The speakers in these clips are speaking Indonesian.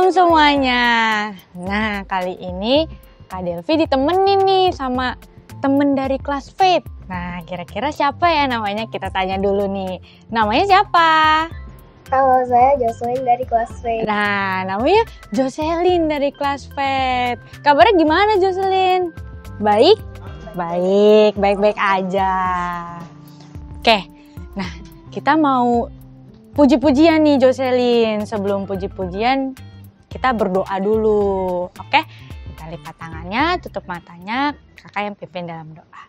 Shalom semuanya. Nah, kali ini Kak Delvi ditemenin nih sama temen dari kelas Faith. Nah, kira-kira siapa ya namanya? Kita tanya dulu nih. Namanya siapa? Halo, saya Jocelyn dari kelas Faith. Nah, namanya Jocelyn dari kelas Faith. Kabarnya gimana, Jocelyn? Baik? Baik aja. Oke, nah kita mau puji-pujian nih Jocelyn. Sebelum puji-pujian kita berdoa dulu. Oke, kita lipat tangannya, tutup matanya, kakak yang pimpin dalam doa.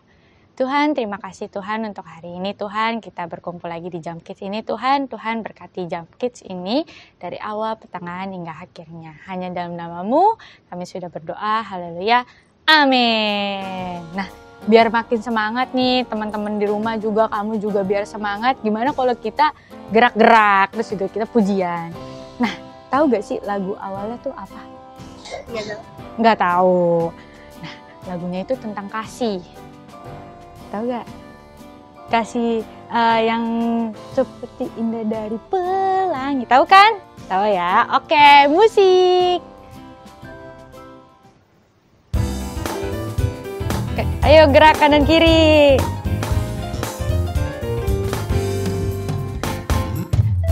Tuhan, terima kasih Tuhan untuk hari ini Tuhan. Kita berkumpul lagi di Jam Kids ini Tuhan. Tuhan berkati Jam Kids ini dari awal, pertengahan hingga akhirnya. Hanya dalam namamu kami sudah berdoa. Haleluya. Amin. Nah, biar makin semangat nih teman-teman di rumah juga, kamu juga biar semangat. Gimana kalau kita gerak-gerak terus juga kita pujian. Nah, tahu gak sih lagu awalnya tuh apa? Nggak tahu. Nah, lagunya itu tentang kasih. Tahu gak? Kasih yang seperti indah dari pelangi. Tahu kan? Tahu ya? Oke, musik. Oke, ayo gerak kanan kiri.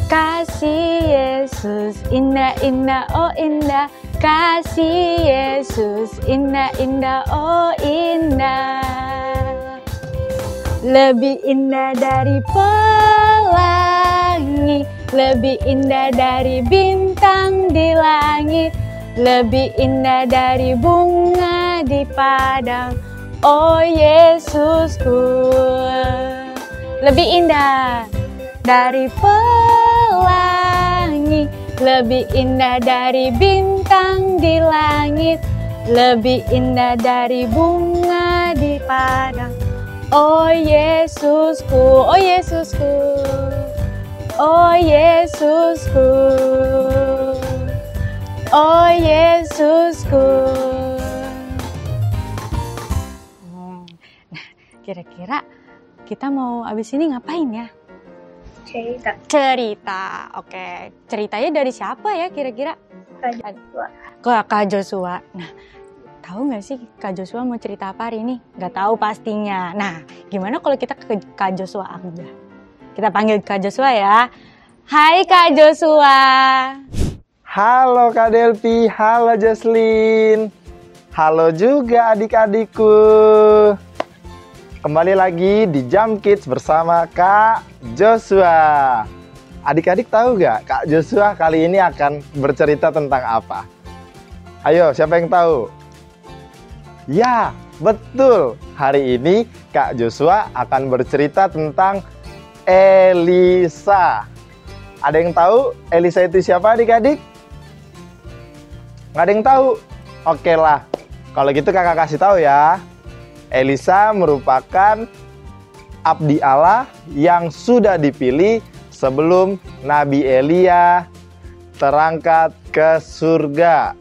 Kasih Yesus indah-indah, oh indah. Kasih Yesus indah-indah, oh indah. Lebih indah dari pelangi, lebih indah dari bintang di langit, lebih indah dari bunga di padang, oh Yesusku. Lebih indah dari pelangi, lebih indah dari bintang di langit, lebih indah dari bunga di padang, oh Yesusku, oh Yesusku, oh Yesusku, oh Yesusku. Nah, kira-kira kita mau abis ini ngapain ya? Cerita. Oke, ceritanya dari siapa ya kira-kira? Kak Joshua. Nah, tahu nggak sih Kak Joshua mau cerita apa hari ini? Nggak tahu pastinya. Nah, gimana kalau kita ke Kak Joshua aja? Kita panggil Kak Joshua ya. Hai Kak Joshua. Halo Kak Delvi, halo Jocelyn. Halo juga adik-adikku. Kembali lagi di Jam Kids bersama Kak Joshua. Adik-adik tahu nggak Kak Joshua kali ini akan bercerita tentang apa? Ayo, siapa yang tahu? Ya, betul. Hari ini Kak Joshua akan bercerita tentang Elisa. Ada yang tahu Elisa itu siapa adik-adik? Nggak ada yang tahu? Oke lah, kalau gitu kakak kasih tahu ya. Elisa merupakan abdi Allah yang sudah dipilih sebelum Nabi Elia terangkat ke surga.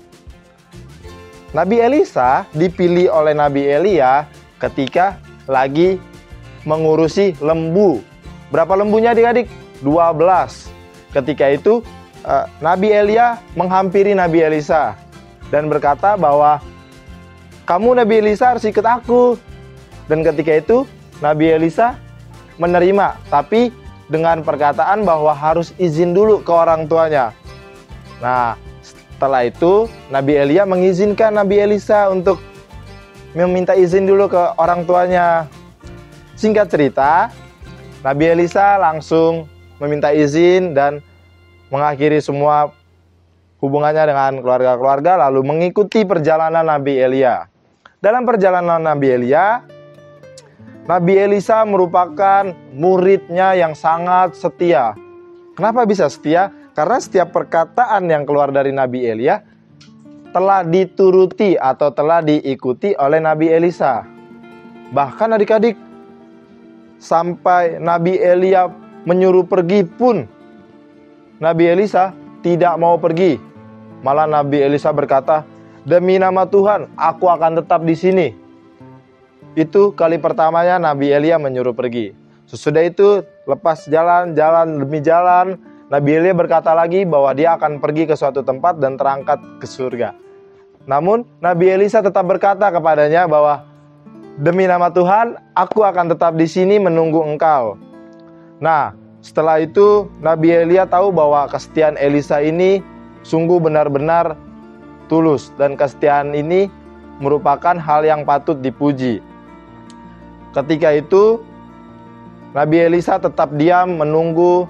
Nabi Elisa dipilih oleh Nabi Elia ketika lagi mengurusi lembu. Berapa lembunya adik-adik? 12. Ketika itu Nabi Elia menghampiri Nabi Elisa dan berkata bahwa kamu Nabi Elisa harus ikut aku. Dan ketika itu Nabi Elisa menerima, tapi dengan perkataan bahwa harus izin dulu ke orang tuanya. Nah, setelah itu Nabi Elia mengizinkan Nabi Elisa untuk meminta izin dulu ke orang tuanya. Singkat cerita, Nabi Elisa langsung meminta izin dan mengakhiri semua hubungannya dengan keluarga-keluarga lalu mengikuti perjalanan Nabi Elia. Dalam perjalanan Nabi Elia, Nabi Elisa merupakan muridnya yang sangat setia. Kenapa bisa setia? Karena setiap perkataan yang keluar dari Nabi Elia telah dituruti atau telah diikuti oleh Nabi Elisa. Bahkan adik-adik, sampai Nabi Elia menyuruh pergi pun Nabi Elisa tidak mau pergi. Malah Nabi Elisa berkata, demi nama Tuhan, aku akan tetap di sini. Itu kali pertamanya Nabi Elia menyuruh pergi. Sesudah itu lepas jalan demi jalan Nabi Elia berkata lagi bahwa dia akan pergi ke suatu tempat dan terangkat ke surga. Namun Nabi Elisa tetap berkata kepadanya bahwa demi nama Tuhan, aku akan tetap di sini menunggu engkau. Nah, setelah itu Nabi Elia tahu bahwa kesetiaan Elisa ini sungguh benar-benar tulus, dan kesetiaan ini merupakan hal yang patut dipuji. Ketika itu Nabi Elisa tetap diam menunggu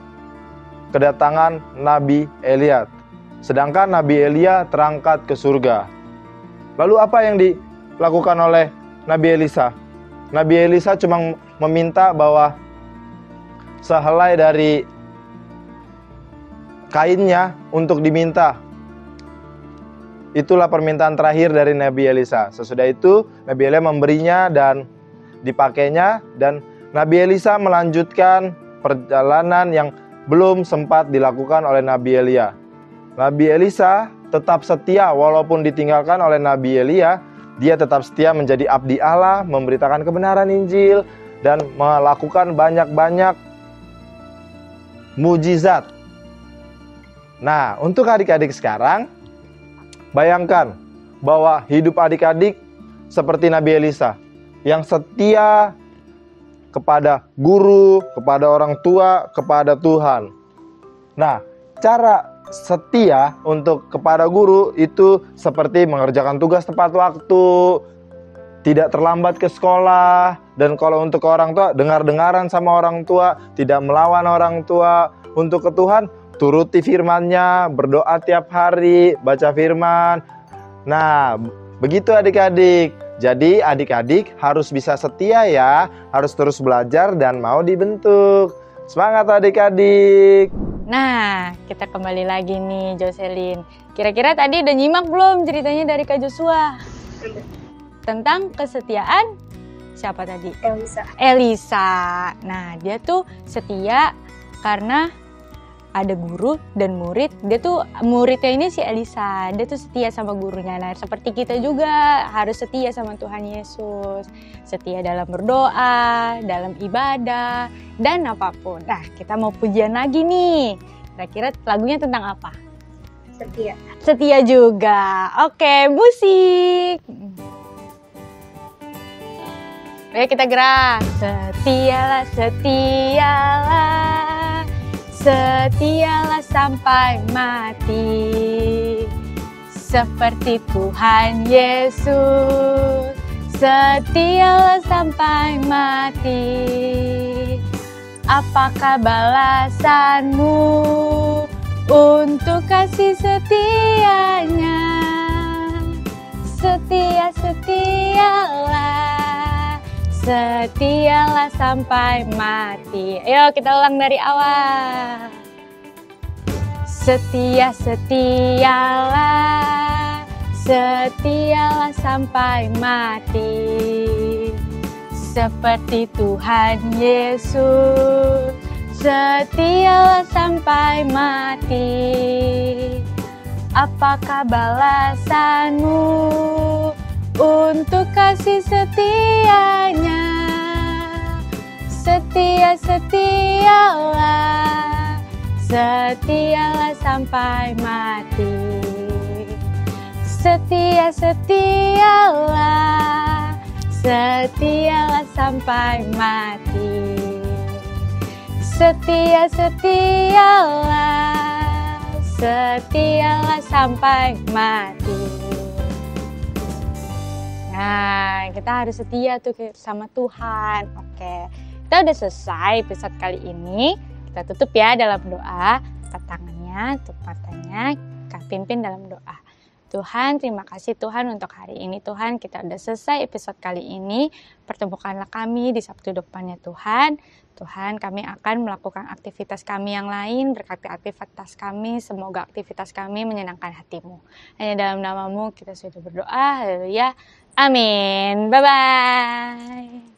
kedatangan Nabi Elia. Sedangkan Nabi Elia terangkat ke surga. Lalu apa yang dilakukan oleh Nabi Elisa? Nabi Elisa cuma meminta bahwa sehelai dari kainnya untuk diminta. Itulah permintaan terakhir dari Nabi Elisa. Sesudah itu Nabi Elia memberinya dan dipakainya, dan Nabi Elisa melanjutkan perjalanan yang belum sempat dilakukan oleh Nabi Elia. Nabi Elisa tetap setia walaupun ditinggalkan oleh Nabi Elia. Dia tetap setia menjadi abdi Allah, memberitakan kebenaran Injil, dan melakukan banyak-banyak mujizat. Nah, untuk adik-adik sekarang, bayangkan bahwa hidup adik-adik seperti Nabi Elisa yang setia kepada guru, kepada orang tua, kepada Tuhan. Nah, cara setia untuk kepada guru itu seperti mengerjakan tugas tepat waktu, tidak terlambat ke sekolah, dan kalau untuk orang tua, dengar-dengaran sama orang tua, tidak melawan orang tua. Untuk ke Tuhan, turuti firman-Nya, berdoa tiap hari, baca firman. Nah, begitu adik-adik. Jadi adik-adik harus bisa setia ya, harus terus belajar dan mau dibentuk. Semangat adik-adik. Nah, kita kembali lagi nih Jocelyn. Kira-kira tadi udah nyimak belum ceritanya dari Kak Joshua? Tentang kesetiaan siapa tadi? Elisa. Nah, dia tuh setia karena ada guru dan murid. Dia tuh muridnya ini si Elisa. Dia tuh setia sama gurunya. Nah, seperti kita juga harus setia sama Tuhan Yesus. Setia dalam berdoa, dalam ibadah, dan apapun. Nah, kita mau pujian lagi nih. Kira-kira lagunya tentang apa? Setia. Setia juga. Oke, musik. Ayo kita gerak. Setialah, setialah. Setialah sampai mati, seperti Tuhan Yesus. Setialah sampai mati. Apakah balasanmu untuk kasih setianya? Setia, setialah. Setialah sampai mati. Ayo kita ulang dari awal. Setia, setialah. Setialah sampai mati. Seperti Tuhan Yesus. Setialah sampai mati. Apakah balasanmu untuk kasih setianya? Setia, setialah. Setialah sampai mati. Setia, setialah. Setialah sampai mati. Setia, setialah. Setialah sampai mati. Nah, kita harus setia tuh sama Tuhan. Oke, kita udah selesai episode kali ini. Kita tutup ya dalam doa. Angkat tangannya, tutup matanya, Kak pimpin dalam doa. Tuhan, terima kasih Tuhan untuk hari ini. Tuhan, kita udah selesai episode kali ini. Pertemukanlah kami di Sabtu depannya Tuhan. Tuhan, kami akan melakukan aktivitas kami yang lain. Berkati aktivitas kami, semoga aktivitas kami menyenangkan hati-Mu. Hanya dalam nama-Mu kita sudah berdoa. Haleluya. Amin. Bye-bye.